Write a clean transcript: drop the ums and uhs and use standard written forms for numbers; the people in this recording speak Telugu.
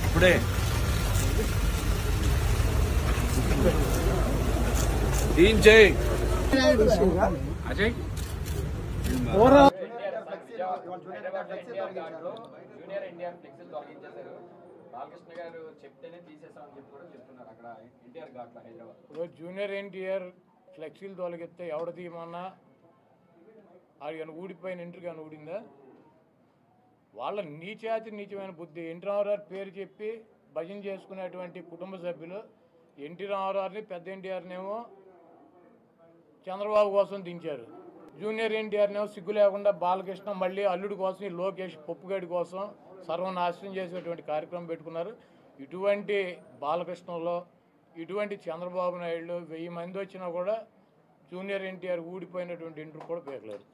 ఇప్పుడే ఏం చేయి అజయ్ జూనియర్ ఎన్టీఆర్ ఫ్లెక్సీలు తొలగించేశారు. బాలకృష్ణ గారు చెప్తేనే తీసేసామని చెప్పి కూడా చెప్తున్నారు అక్కడ ఎన్టీఆర్ ఘాట్లో హైదరాబాద్. జూనియర్ ఎన్టీఆర్ ఫ్లెక్సీలు తొలగిస్తే ఎవడ తీయమన్నా అది కానీ ఊడిపోయిన ఇంటర్ కానీ ఊడిందా? వాళ్ళ నీచమైన బుద్ధి. ఎన్టీ రామారావు పేరు చెప్పి భజన చేసుకునేటువంటి కుటుంబ సభ్యులు ఎన్టీ రామారావుని పెద్ద ఎన్టీఆర్నేమో చంద్రబాబు కోసం దించారు. జూనియర్ ఎన్టీఆర్నేమో సిగ్గు లేకుండా బాలకృష్ణ మళ్ళీ అల్లుడి కోసం ఈ లోకేష్ పప్పుగడి కోసం సర్వనాశనం చేసేటువంటి కార్యక్రమం పెట్టుకున్నారు. ఇటువంటి బాలకృష్ణలో ఇటువంటి చంద్రబాబు నాయుడు 1000 మంది వచ్చినా కూడా జూనియర్ ఎన్టీఆర్ ఊడిపోయినటువంటి ఇంటర్ కూడా పేర్లేదు.